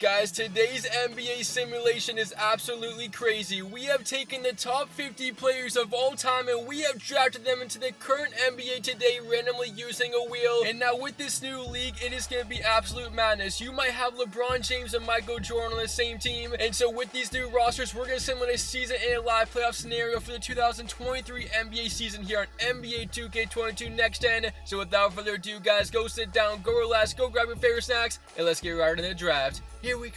Guys, today's NBA simulation is absolutely crazy. We have taken the top 50 players of all time and we have drafted them into the current NBA today randomly using a wheel. And now with this new league, it is going to be absolute madness. You might have LeBron James and Michael Jordan on the same team. And so with these new rosters, we're going to simulate a season in a live playoff scenario for the 2023 NBA season here on NBA2K22 Next-Gen. So without further ado, guys, go sit down, go relax, go grab your favorite snacks, and let's get right into the draft. Here we go.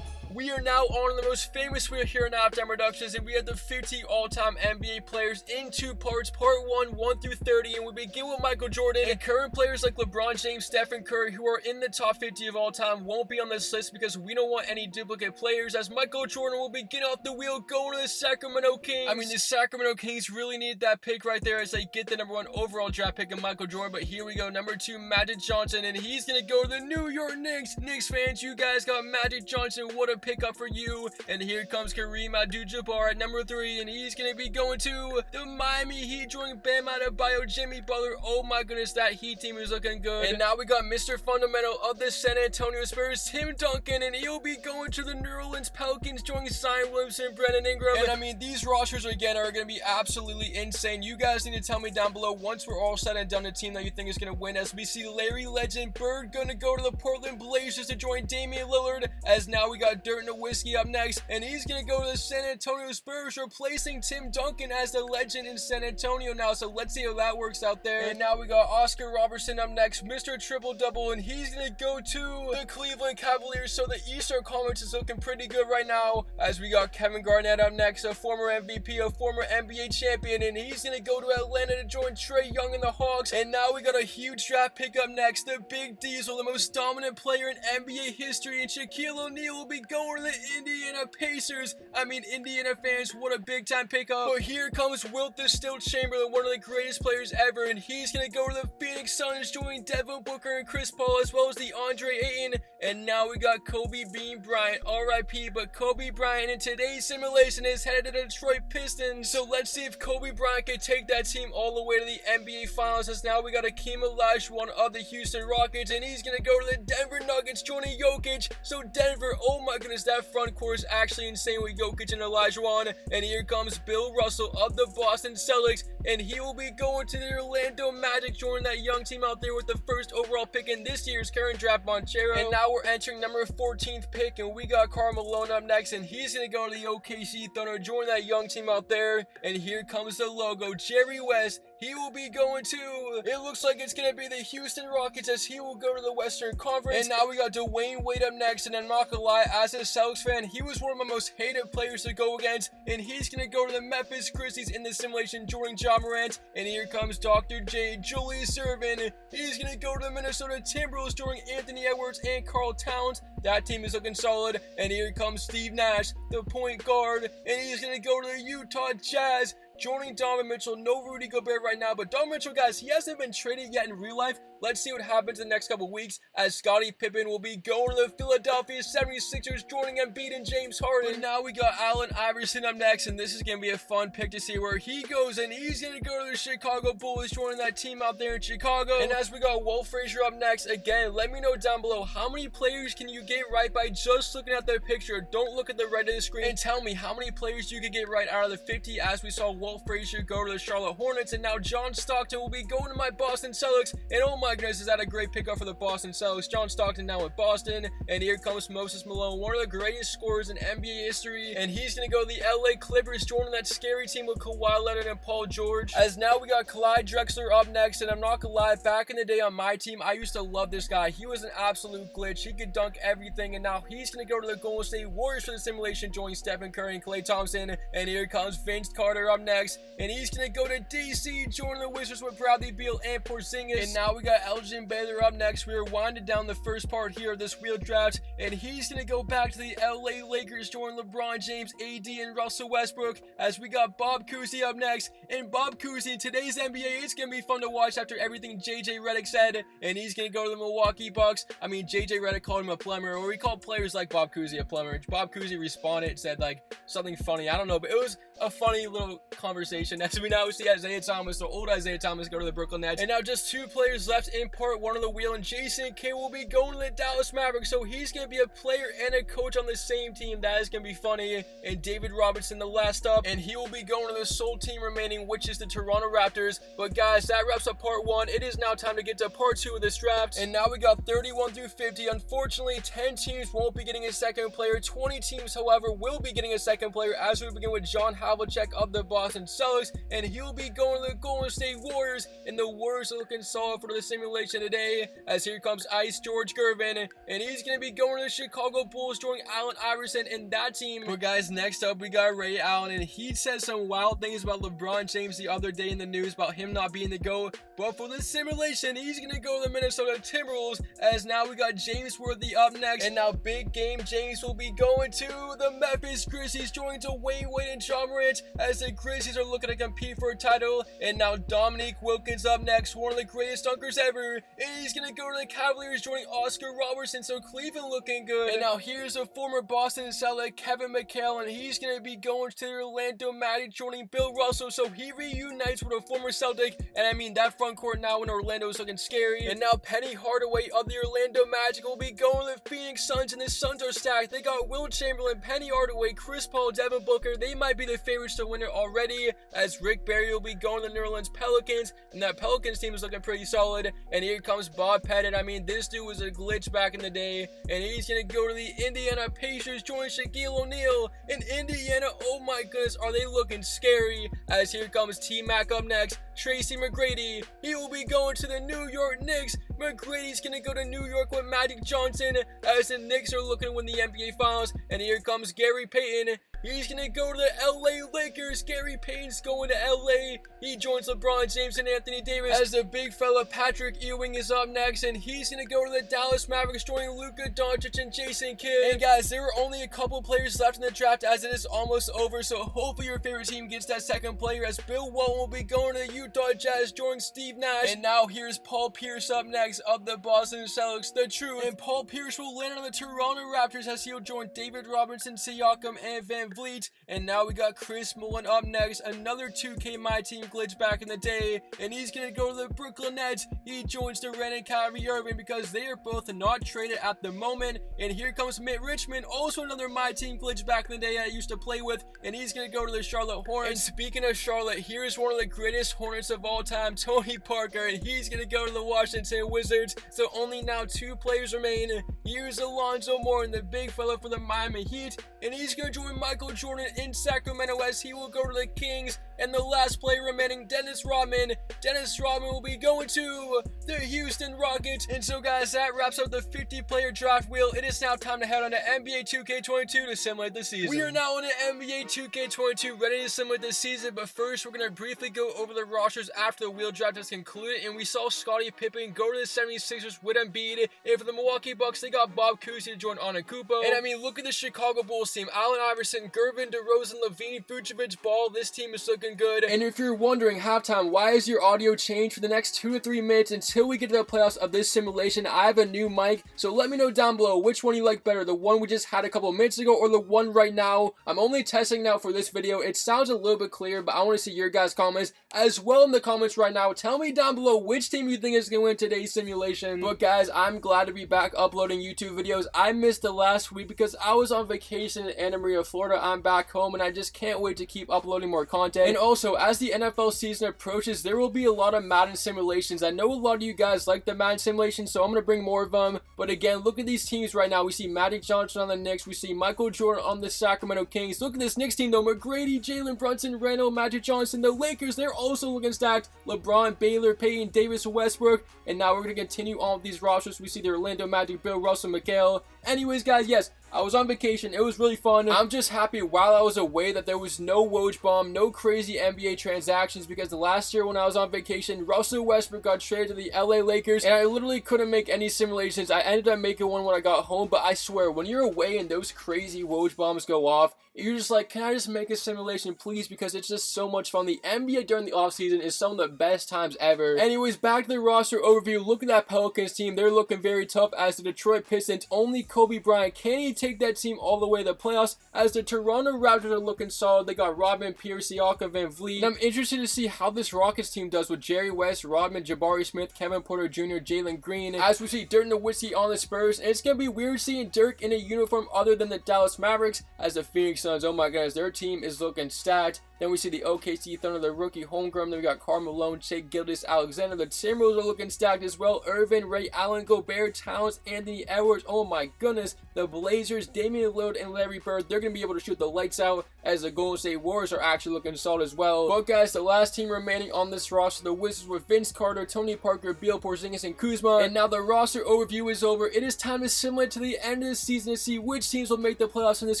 We are now on the most famous wheel here in Halftime Productions, and we have the 50 all-time NBA players in two parts, part 1 through 30, and we begin with Michael Jordan. And current players like LeBron James, Stephen Curry, who are in the top 50 of all time, won't be on this list because we don't want any duplicate players, as Michael Jordan will begin off the wheel going to the Sacramento Kings. I mean, the Sacramento Kings really need that pick right there as they get the number 1 overall draft pick of Michael Jordan, but here we go, number 2, Magic Johnson, and he's going to go to the New York Knicks. Knicks fans, you guys got Magic Johnson, what a pick up for you. And here comes Kareem Abdul-Jabbar at number 3, and he's gonna be going to the Miami Heat, joining Bam Adebayo, Jimmy Butler. Oh my goodness, that Heat team is looking good. And now we got Mr. Fundamental of the San Antonio Spurs, Tim Duncan, and he'll be going to the New Orleans Pelicans, joining Zion Williamson, Brandon Ingram. And I mean, these rosters again are gonna be absolutely insane. You guys need to tell me down below once we're all said and done the team that you think is gonna win, as we see Larry Legend Bird gonna go to the Portland Blazers to join Damian Lillard, as now we got Dirt Nowitzki up next, and he's gonna go to the San Antonio Spurs, replacing Tim Duncan as the legend in San Antonio now. So let's see how that works out there. And now we got Oscar Robertson up next, Mr. Triple Double, and he's gonna go to the Cleveland Cavaliers. So the Eastern Conference is looking pretty good right now, as we got Kevin Garnett up next, a former MVP, a former NBA champion, and he's gonna go to Atlanta to join Trae Young and the Hawks. And now we got a huge draft pick up next, the Big Diesel, the most dominant player in NBA history, and Shaquille O'Neal will be going to the Indiana Pacers. I mean, Indiana fans, what a big time pickup. But here comes Wilt the Stilt Chamberlain, one of the greatest players ever, and he's gonna go to the Phoenix Suns, joining Devin Booker and Chris Paul, as well as the Andre Ayton. And now we got Kobe Bean Bryant, RIP, but Kobe Bryant in today's simulation is headed to the Detroit Pistons. So let's see if Kobe Bryant can take that team all the way to the NBA Finals, as now we got Akeem Olajuwon of the Houston Rockets, and he's gonna go to the Denver Nuggets, joining Jokic. So Denver, oh my goodness, that front court is actually insane with Jokic and Olajuwon. And here comes Bill Russell of the Boston Celtics, and he will be going to the Orlando Magic, joining that young team out there with the first overall pick in this year's current draft, Montero. And now we're entering number 14th pick, and we got Karl Malone up next, and he's gonna go to the OKC Thunder, join that young team out there. And here comes the logo, Jerry West. He will be going to, it looks like it's going to be the Houston Rockets, as he will go to the Western Conference. And now we got Dwayne Wade up next, and I'm not going to lie, as a Celtics fan, he was one of my most hated players to go against, and he's going to go to the Memphis Grizzlies in the simulation, joining Ja Morant. And here comes Dr. J, Julius Erving. He's going to go to the Minnesota Timberwolves, joining Anthony Edwards and Karl Towns. That team is looking solid. And here comes Steve Nash, the point guard, and he's going to go to the Utah Jazz, joining Donovan Mitchell. No Rudy Gobert right now, but Donovan Mitchell, guys, he hasn't been traded yet in real life. Let's see what happens in the next couple weeks, as Scottie Pippen will be going to the Philadelphia 76ers, joining Embiid and James Harden. And now we got Allen Iverson up next, and this is going to be a fun pick to see where he goes, and he's going to go to the Chicago Bulls, joining that team out there in Chicago. And as we got Walt Frazier up next, again, let me know down below, how many players can you get right by just looking at their picture? Don't look at the right of the screen, and tell me how many players you could get right out of the 50, as we saw Walt Frazier go to the Charlotte Hornets, and now John Stockton will be going to my Boston Celtics. And oh my goodness, is that a great pickup for the Boston Celtics. John Stockton now with Boston. And here comes Moses Malone, one of the greatest scorers in NBA history, and he's going to go to the LA Clippers, joining that scary team with Kawhi Leonard and Paul George. As now we got Clyde Drexler up next, and I'm not gonna lie, back in the day on my team, I used to love this guy. He was an absolute glitch. He could dunk everything, and now he's going to go to the Golden State Warriors for the simulation, joining Stephen Curry and Klay Thompson. And here comes Vince Carter up next, and he's going to go to DC, joining the Wizards with Bradley Beal and Porzingis. And now we got Elgin Baylor up next. We are winding down the first part here of this wheel draft, and he's going to go back to the LA Lakers, joining LeBron James, AD, and Russell Westbrook, as we got Bob Cousy up next. And Bob Cousy, today's NBA, it's going to be fun to watch after everything JJ Redick said, and he's going to go to the Milwaukee Bucks. I mean, JJ Redick called him a plumber, or we call players like Bob Cousy a plumber. Bob Cousy responded, said like something funny, I don't know, but it was a funny little conversation, as we now see Isaiah Thomas, the old Isaiah Thomas, go to the Brooklyn Nets. And now just 2 players left in part 1 of the wheel, and Jason Kidd will be going to the Dallas Mavericks, so he's going to be a player and a coach on the same team. That is going to be funny. And David Robinson, the last up, and he will be going to the sole team remaining, which is the Toronto Raptors. But guys, that wraps up part 1. It is now time to get to part 2 of this draft, and now we got 31 through 50. Unfortunately, 10 teams won't be getting a second player. 20 teams, however, will be getting a second player, as we begin with John Havlicek of the Boston Celtics, and he'll be going to the Golden State Warriors, and the Warriors are looking solid for the simulation today, as here comes Ice George Gervin, and he's going to be going to the Chicago Bulls, joining Allen Iverson in that team. But guys, next up we got Ray Allen, and he said some wild things about LeBron James the other day in the news about him not being the GOAT, but for this simulation he's going to go to the Minnesota Timberwolves, as now we got James Worthy up next. And now big game James will be going to the Memphis Grizzlies, joining Dwayne Wade and John Morant, as the Grizzlies are looking to compete for a title. And now Dominique Wilkins up next, one of the greatest dunkers ever, and he's going to go to the Cavaliers, joining Oscar Robertson, so Cleveland looking good. And now here's a former Boston Celtic, Kevin McHale, and he's going to be going to the Orlando Magic, joining Bill Russell, so he reunites with a former Celtic, and I mean that front court now in Orlando is looking scary. And now Penny Hardaway of the Orlando Magic will be going to the Phoenix Suns, and the Suns are stacked. They got Will Chamberlain, Penny Hardaway, Chris Paul, Devin Booker. They might be the favorites to win it already, as Rick Barry will be going to the New Orleans Pelicans, and that Pelicans team is looking pretty solid. And here comes Bob Pettit. I mean, this dude was a glitch back in the day, and he's going to go to the Indiana Pacers, joining Shaquille O'Neal. In Indiana, oh my goodness, are they looking scary, as here comes T-Mac up next, Tracy McGrady. He will be going to the New York Knicks. McGrady's going to go to New York with Magic Johnson, as the Knicks are looking to win the NBA Finals. And here comes Gary Payton. He's going to go to the LA Lakers. Gary Payton's going to LA. He joins LeBron James and Anthony Davis, as the big fella Patrick Ewing is up next, and he's going to go to the Dallas Mavericks, joining Luka Doncic and Jason Kidd. And guys, there are only a couple players left in the draft, as it is almost over, so hopefully your favorite team gets that second player, as Bill Walton will be going to the Utah Jazz, joining Steve Nash. And now here's Paul Pierce up next of the Boston Celtics, the truth. And Paul Pierce will land on the Toronto Raptors, as he'll join David Robinson, Siakam, and Van Vliet. And now we got Chris Mullin up next, another 2K My Team glitch back in the day, and he's going to go to the Brooklyn Nets. He joins Durant and Kyrie Irving, because they are both not traded at the moment. And here comes Mitt Richmond, also another My Team glitch back in the day I used to play with, and he's going to go to the Charlotte Hornets. And speaking of Charlotte, here's one of the greatest Hornets of all time, Tony Parker, and he's going to go to the Washington Wizards. So only now 2 players remain. Here's Alonzo Mourning, the big fella for the Miami Heat, and he's going to join Michael Jordan in Sacramento, as he will go to the Kings. And the last player remaining, Dennis Rodman. Dennis Rodman will be going to the Houston Rockets. And so guys, that wraps up the 50-player draft wheel. It is now time to head on to NBA2K22 to simulate the season. We are now on the NBA2K22, ready to simulate the season, but first we're going to briefly go over the rosters after the wheel draft has concluded. And we saw Scottie Pippen go to the 76ers with Embiid, and for the Milwaukee Bucks, they got Bob Cousy to join Antetokounmpo. And I mean, look at the Chicago Bulls team, Allen Iverson, Gervin, DeRozan, LaVine, Vucevic, Ball. This team is looking good. And if you're wondering, halftime, why is your audio changed for the next 2 to 3 minutes until we get to the playoffs of this simulation? I have a new mic, so let me know down below which one you like better, the one we just had a couple minutes ago or the one right now. I'm only testing now for this video. It sounds a little bit clear, but I want to see your guys' comments as well in the comments right now. Tell me down below which team you think is going to win today's simulation. But guys, I'm glad to be back uploading YouTube videos. I missed the last week because I was on vacation in Anna Maria, Florida. I'm back home, and I just can't wait to keep uploading more content. And also, as the NFL season approaches, there will be a lot of Madden simulations. I know a lot of you guys like the Madden simulations, so I'm going to bring more of them. But again, look at these teams right now. We see Magic Johnson on the Knicks. We see Michael Jordan on the Sacramento Kings. Look at this Knicks team though. McGrady, Jalen Brunson, Randall, Magic Johnson. The Lakers, they're also looking stacked. LeBron, Baylor, Payton, Davis, Westbrook. And now we're going to continue on with these rosters. We see the Orlando Magic, Bill Russell, McHale. Anyways, guys, yes, I was on vacation. It was really fun. I'm just happy while I was away that there was no Woj bomb, no crazy NBA transactions, because the last year when I was on vacation, Russell Westbrook got traded to the LA Lakers, and I literally couldn't make any simulations. I ended up making one when I got home, but I swear, when you're away and those crazy Woj bombs go off, you're just like, can I just make a simulation, please? Because it's just so much fun. The NBA during the offseason is some of the best times ever. Anyways, back to the roster overview. Look at that Pelicans team. They're looking very tough, as the Detroit Pistons, only Kobe Bryant. Can he take that team all the way to the playoffs, as the Toronto Raptors are looking solid. They got Robin, Pierce, Siakam, Van Vliet. And I'm interested to see how this Rockets team does with Jerry West, Rodman, Jabari Smith, Kevin Porter Jr., Jalen Green. As we see Dirk Nowitzki on the Spurs, and it's going to be weird seeing Dirk in a uniform other than the Dallas Mavericks, as the Phoenix Suns, oh my goodness, their team is looking stacked. Then we see the OKC Thunder, the rookie homegrown. Then we got Karl Malone, Shea Gilgeous-Alexander. The Timberwolves are looking stacked as well. Irvin, Ray Allen, Gobert, Towns, Anthony Edwards. Oh my goodness. The Blazers, Damian Lillard, and Larry Bird, they're going to be able to shoot the lights out, as the Golden State Warriors are actually looking solid as well. But guys, the last team remaining on this roster, the Wizards, with Vince Carter, Tony Parker, Beal, Porzingis, and Kuzma. And now the roster overview is over. It is time to simulate to the end of the season to see which teams will make the playoffs in this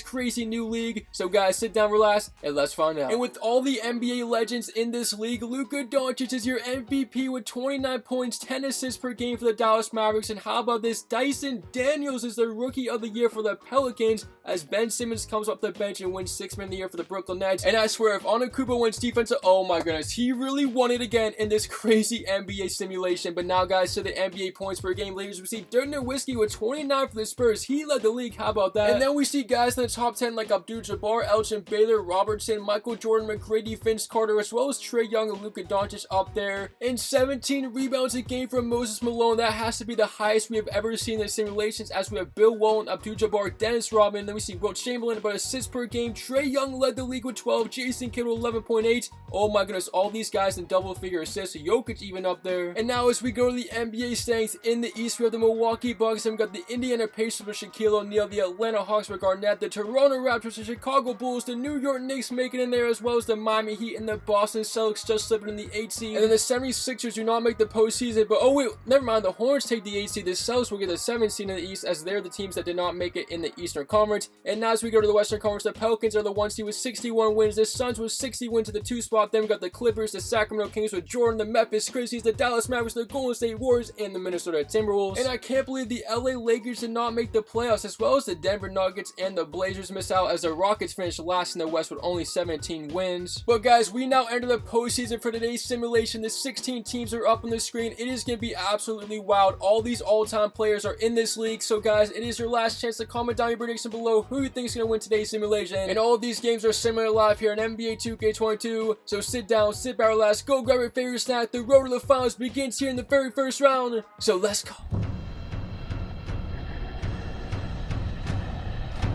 crazy new league. So guys, sit down, relax, and let's find out. And with all the NBA legends in this league, Luka Doncic is your MVP with 29 points, 10 assists per game for the Dallas Mavericks. And how about this? Dyson Daniels is the Rookie of the Year for the Pelicans, as Ben Simmons comes off the bench and wins 6th Man of the Year for the Brooklyn Nets. And I swear, if Anakuba wins defensive, oh my goodness, he really won it again in this crazy NBA simulation. But now guys, to the NBA points per game leaders, we see Dirk Nowitzki with 29 for the Spurs. He led the league, how about that? And then we see guys in the top 10 like Abdul-Jabbar, Elgin Baylor, Robertson, Michael Jordan, McGrady, Vince Carter, as well as Trae Young and Luka Doncic up there. And 17 rebounds a game from Moses Malone. That has to be the highest we have ever seen in the simulations, as we have Bill Walton, Abdul-Jabbar, Dennis Rodman. Then we see Wilt Chamberlain about assists per game. Trae Young led the league with 12. Jason Kidd with 11.8. Oh my goodness, all these guys in double-figure assists. Jokic even up there. And now as we go to the NBA standings in the East, we have the Milwaukee Bucks, and we got the Indiana Pacers with Shaquille O'Neal, the Atlanta Hawks with Garnett, the Toronto Raptors, the Chicago Bulls, the New York Knicks making it in there, as well as the Miami Heat and the Boston Celtics just slipping in the 8th seed. And then the 76ers do not make the postseason, but oh wait, never mind, the Hornets take the 8th seed. The Celtics will get the 7th seed in the East, as they're the teams that did not make it in the Eastern Conference. And now as we go to the Western Conference, the Pelicans are the 1 seed with 61 wins, the Suns with 60 wins to the 2 spot. Then we got the Clippers, the Sacramento Kings with Jordan, the Memphis Grizzlies, the Dallas Mavericks, the Golden State Warriors, and the Minnesota Timberwolves. And I can't believe the LA Lakers did not make the playoffs, as well as the Denver Nuggets and the Blazers miss out, as the Rockets finished last in the West with only 17 wins. But guys, we now enter the postseason for today's simulation. The 16 teams are up on the screen. It is going to be absolutely wild. All these all-time players are in this league. So guys, it is your last chance to comment down your prediction below who you think is going to win today's simulation. And all of these games are similar live here on NBA2K22. So sit down, sit back, relax, go grab your favorite snack. The road to the finals begins here in the very first round. So let's go.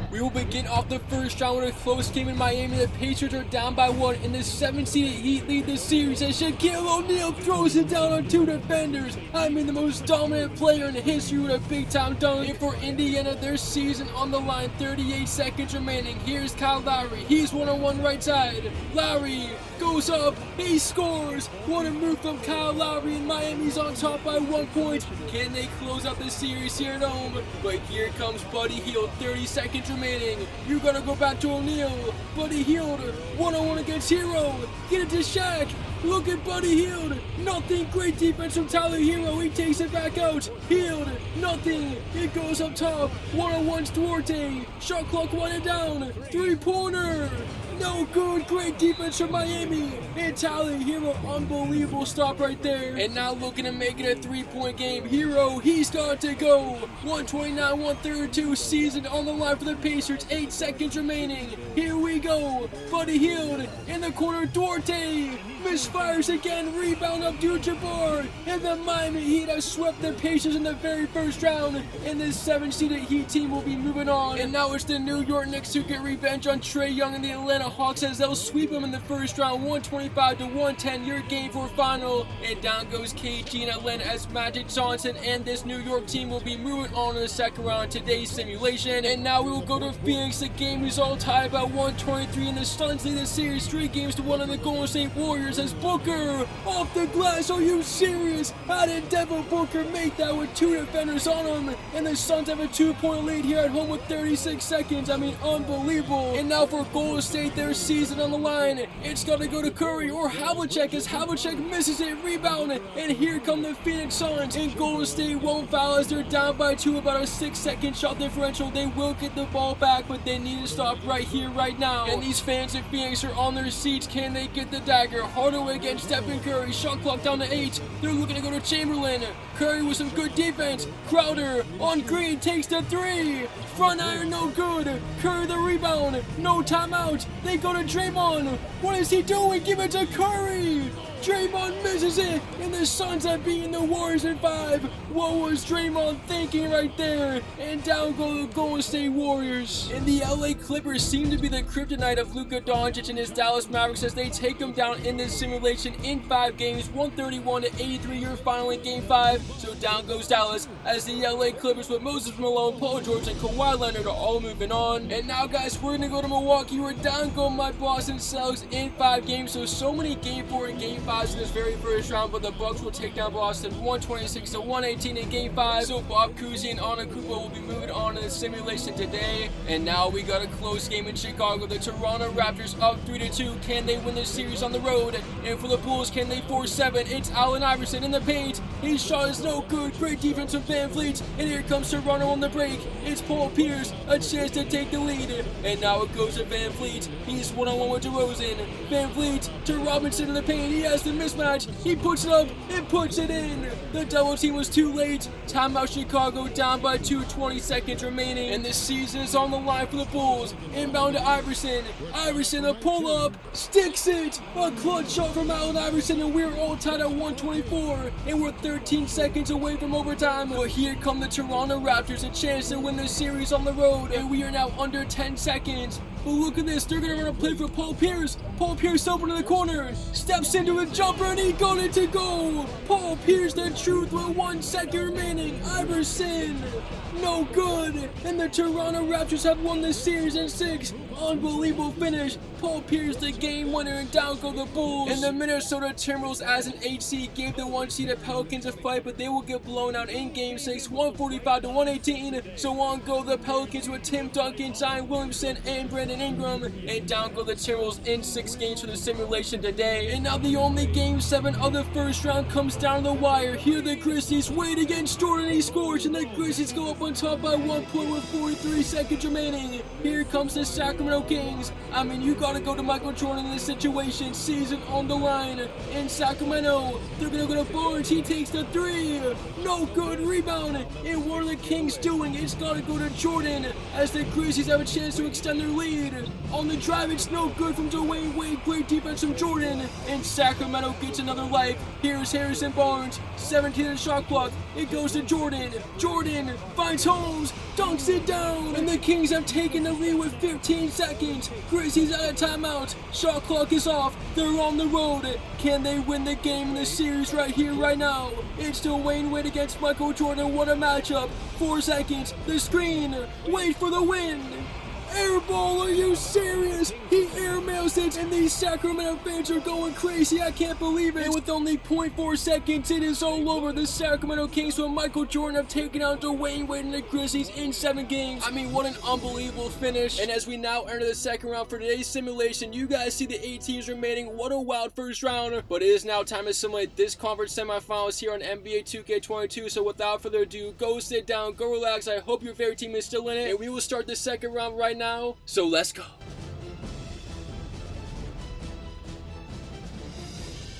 We will begin off the first round with a close game in Miami. The Pacers are down by 1 in the 7th-seeded Heat lead the series, as Shaquille O'Neal throws it down on 2 defenders. I mean, the most dominant player in history with a big-time dunk. And for Indiana, their season on the line, 38 seconds remaining. Here's Kyle Lowry. He's one-on-one right side. Lowry goes up. He scores. What a move from Kyle Lowry, and Miami's on top by 1 point. Can they close out the series here at home? But here comes Buddy Hield. 30 seconds remaining. You're gonna go back to O'Neal. Buddy Hield, one-on-one against Hero. Get it to Shaq. Look at Buddy Hield. Nothing. Great defense from Tyler Hero. He takes it back out. Hield, nothing. It goes up top. One-on-one's Duarte. Shot clock winding down. Three-pointer. No good. Great defense from Miami. And Tyler Hero, unbelievable stop right there. And now looking to make it a 3-point game. Hero, he's got to go. 129-132 season on the line for the Pacers. 8 seconds remaining. Here we go. Buddy Hield in the corner. Duarte misfires again. Rebound Abdul-Jabbar. And the Miami Heat have swept the Pacers in the very first round. And this 7th-seeded Heat team will be moving on. And now it's the New York Knicks who get revenge on Trae Young and the Atlanta Hawks, as they'll sweep them in the first round, 125-110, your game 4 final. And down goes KG in Atlanta, as Magic Johnson and this New York team will be moving on in the second round of today's simulation. And now we will go to Phoenix. The game is all tied by 123, and the Suns lead the series 3 games to 1 on the Golden State Warriors, as Booker off the glass. Are you serious? How did Devin Booker make that with 2 defenders on him? And the Suns have a 2-point lead here at home with 36 seconds. I mean, unbelievable. And now for Golden State, their season on the line. It's got to go to Curry or Havlicek, as Havlicek misses it. Rebound, and here come the Phoenix Suns. And Golden State won't foul as they're down by 2, about a 6-second shot differential. They will get the ball back, but they need to stop right here, right now. And these fans of Phoenix are on their seats. Can they get the dagger? Hardaway against Stephen Curry. Shot clock down to 8. They're looking to go to Chamberlain. Curry with some good defense. Crowder on Green takes the 3. Front iron, no good. Curry the rebound. No timeout. They go to Draymond. What is he doing? Give it to Curry. Draymond misses it, and the Suns have beaten the Warriors in 5. What was Draymond thinking right there? And down go the Golden State Warriors. And the LA Clippers seem to be the kryptonite of Luka Doncic and his Dallas Mavericks as they take him down in this simulation in 5 games, 131-83 your final in Game 5. So down goes Dallas as the LA Clippers with Moses Malone, Paul George, and Kawhi Leonard are all moving on. And now, guys, we're gonna go to Milwaukee. We're down go my Boston Celtics in 5 games. So many Game 4 and Game 5 in this very first round, but the Bucks will take down Boston 126-118 in Game 5. So Bob Cousy and Antetokounmpo will be moving on to the simulation today. And now we got a close game in Chicago. The Toronto Raptors up 3-2. Can they win this series on the road? And for the Bulls, can they force 7? It's Allen Iverson in the paint. His shot is no good. Great defense from Van Vliet. And here comes Toronto on the break. It's Paul Pierce, a chance to take the lead. And now it goes to Van Vliet. He's one-on-one with DeRozan. Van Vliet to Robinson in the paint. He has the mismatch. He puts it up and puts it in. The double team was too late. Timeout Chicago down by 20 seconds remaining. And the season is on the line for the Bulls. Inbound to Iverson. Iverson a pull up. Sticks it. A clutch shot from Allen Iverson, and we're all tied at 124. And we're 13 seconds away from overtime. But here come the Toronto Raptors, a chance to win the series on the road. And we are now under 10 seconds. But look at this, they're going to run a play for Paul Pierce. Paul Pierce open in the corner, steps into a jumper, and he got it to go. Paul Pierce, the truth with 1 second remaining. Iverson, no good. And the Toronto Raptors have won the series in 6. Unbelievable finish. Paul Pierce, the game winner, and down go the Bulls. And the Minnesota Timberwolves, as an 8 seed, gave the 1 seeded Pelicans a fight, but they will get blown out in Game 6, 145-118. So on go the Pelicans with Tim Duncan, Zion Williamson, and Brandon Ingram. And down go the Timberwolves in 6 games for the simulation today. And now the only Game 7 of the first round comes down to the wire. Here the Grizzlies wait against Jordan. He scores, and the Grizzlies go up on top by 1 point with 43 seconds remaining. Here comes the Sacramento Kings. I mean, you gotta go to Michael Jordan in this situation. Season on the line in Sacramento. They're gonna go to Barnes. He takes the 3. No good. Rebound. And what are the Kings doing? It's gotta go to Jordan as the Grizzlies have a chance to extend their lead. On the drive, it's no good from Dwayne Wade. Great defense from Jordan. And Sacramento gets another life. Here's Harrison Barnes. 17 in the shot clock. It goes to Jordan. Jordan finds Holmes. Dunks it down. And the Kings have taken the lead with 15 seconds. Grizzlies out of timeout. Shot clock is off. They're on the road. Can they win the game in the series right here, right now? It's Dwayne Wade against Michael Jordan. What a matchup. 4 seconds. The screen. Wait for the win. Air ball, are you serious? He airmails it, and these Sacramento fans are going crazy. I can't believe it. And with only 0.4 seconds, it is all over. The Sacramento Kings with Michael Jordan have taken out Dwayne Wade and the Grizzlies in 7 games. I mean, what an unbelievable finish. And as we now enter the second round for today's simulation, you guys see the 8 teams remaining. What a wild first round. But it is now time to simulate this conference semifinals here on NBA 2K22. So without further ado, go sit down, go relax. I hope your favorite team is still in it. And we will start the second round right now. So let's go.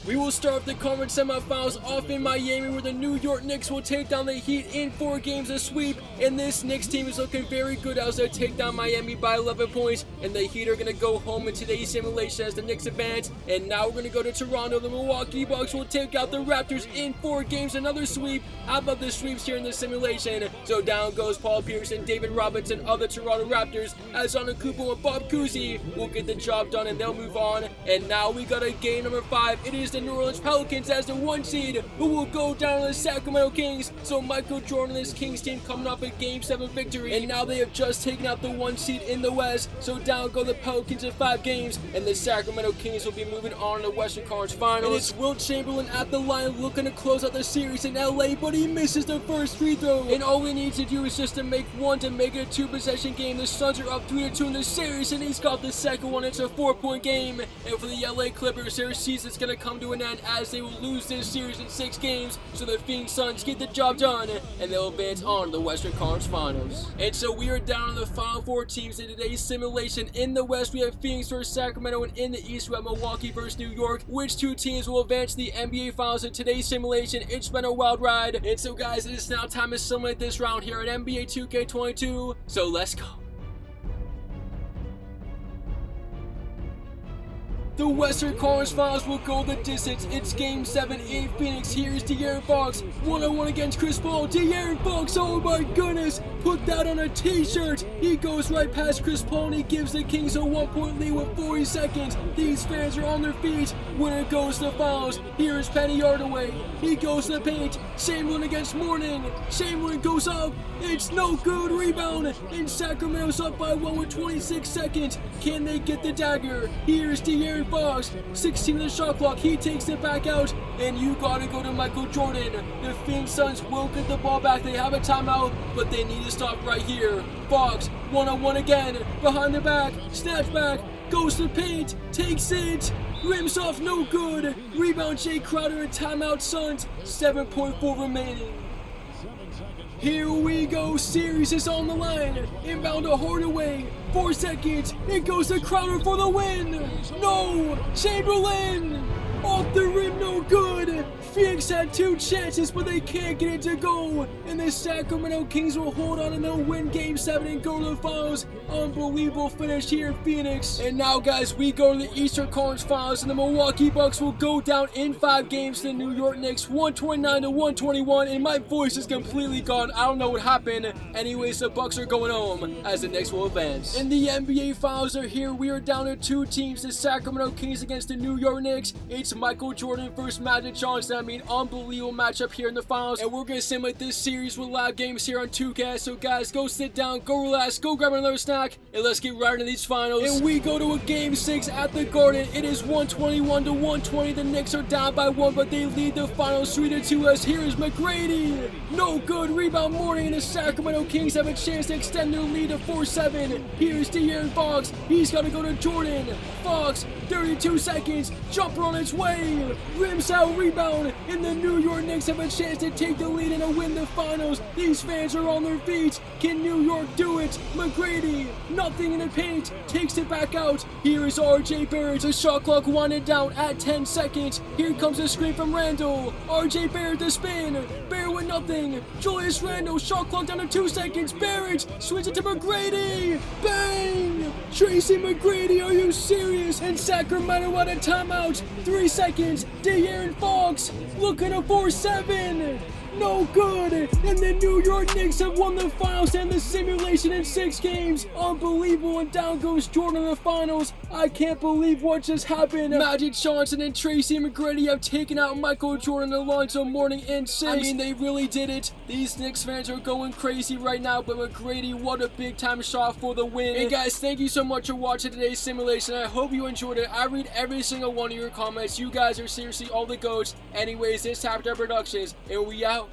We will start the conference semifinals off in Miami, where the New York Knicks will take down the Heat in 4 games a sweep. And this Knicks team is looking very good as they take down Miami by 11 points. And the Heat are going to go home in today's simulation as the Knicks advance. And now we're going to go to Toronto. The Milwaukee Bucks will take out the Raptors in 4 games, another sweep. How about the sweeps here in this simulation? So down goes Paul Pierce and David Robinson of the Toronto Raptors, as Antetokounmpo and Bob Cousy will get the job done and they'll move on. And now we got a game number 5. It is the New Orleans Pelicans as the 1 seed who will go down to the Sacramento Kings. So Michael Jordan and his Kings team coming off a Game 7 victory, and now they have just taken out the 1 seed in the West. So down go the Pelicans in 5 games, and the Sacramento Kings will be moving on to the Western Conference Finals. And it's Wilt Chamberlain at the line looking to close out the series in LA, but he misses the first free throw. And all he needs to do is just to make 1 to make it a 2-possession game. The Suns are up 3-2 in the series, and he's got the second one. It's a 4-point game. And for the LA Clippers, their season's going to come to to an end as they will lose this series in 6 games, so the Phoenix Suns get the job done and they'll advance on to the Western Conference Finals. And so we are down to the final 4 teams in today's simulation. In the West we have Phoenix versus Sacramento, and in the East we have Milwaukee versus New York. Which 2 teams will advance to the NBA Finals in today's simulation? It's been a wild ride. And so guys, it is now time to simulate this round here at NBA 2K22, so let's go. The Western Conference Finals will go the distance. It's Game 7 in Phoenix. Here's De'Aaron Fox, 1-on-1 against Chris Paul. De'Aaron Fox, oh my goodness, put that on a t-shirt. He goes right past Chris Paul and he gives the Kings a 1-point lead with 40 seconds. These fans are on their feet. Winner goes to the finals. Here's Penny Hardaway. He goes to the paint. Chamberlain against Morning. Chamberlain goes up. It's no good. Rebound. And Sacramento's up by 1 with 26 seconds. Can they get the dagger? Here's De'Aaron Fox, 16 in the shot clock. He takes it back out, and you gotta go to Michael Jordan. The Phoenix Suns will get the ball back. They have a timeout, but they need to stop right here. Fox, 1-on-1 again, behind the back, snatch back, goes to the paint, takes it, rims off, no good. Rebound Jay Crowder and timeout Suns, 7.4 remaining. Here we go, series is on the line. Inbound to Hardaway, 4 seconds. It goes to Crowder for the win. No, Chamberlain, off the rim, no good. Phoenix had 2 chances, but they can't get it to go. And the Sacramento Kings will hold on and they'll win Game 7 and go to the finals. Unbelievable finish here in Phoenix. And now, guys, we go to the Eastern Conference Finals, and the Milwaukee Bucks will go down in 5 games to the New York Knicks, 129-121. And my voice is completely gone. I don't know what happened. Anyways, the Bucks are going home as the Knicks will advance. And the NBA Finals are here. We are down to 2 teams, the Sacramento Kings against the New York Knicks. It's Michael Jordan versus Magic Johnson. Unbelievable matchup here in the finals, and we're gonna simulate this series with live games here on 2K. So guys, go sit down, go relax, go grab another snack, and let's get right into these finals. And we go to a Game 6 at the Garden. It is 121-120. The Knicks are down by 1, but they lead the finals 3-2 as here is McGrady. No good. Rebound Morning, and the Sacramento Kings have a chance to extend their lead to 4-7. Here's De'Aaron Fox. He's got to go to Jordan. Fox, 32 seconds. Jumper on its way. Rims out, rebound. And the New York Knicks have a chance to take the lead and to win the finals. These fans are on their feet. Can New York do it? McGrady, nothing in the paint, takes it back out. Here is RJ Barrett. The shot clock winded down at 10 seconds. Here comes a screen from Randall. RJ Barrett the spin. Barrett with nothing. Julius Randle, shot clock down to 2 seconds. Barrett switches it to McGrady. Bang! Tracy McGrady, are you serious? And Sacramento out of timeout. 3 seconds. De'Aaron Fox, look at a 4-7. No good. And the New York Knicks have won the finals and the simulation in 6 games. Unbelievable. And down goes Jordan in the finals. I can't believe what just happened. Magic Johnson and Tracy McGrady have taken out Michael Jordan, Alonzo Mourning, and 6. I mean, they really did it. These Knicks fans are going crazy right now, but McGrady, what a big time shot for the win. Hey guys, thank you so much for watching today's simulation. I hope you enjoyed it. I read every single one of your comments. You guys are seriously all the goats. Anyways, this is Productions, and we out.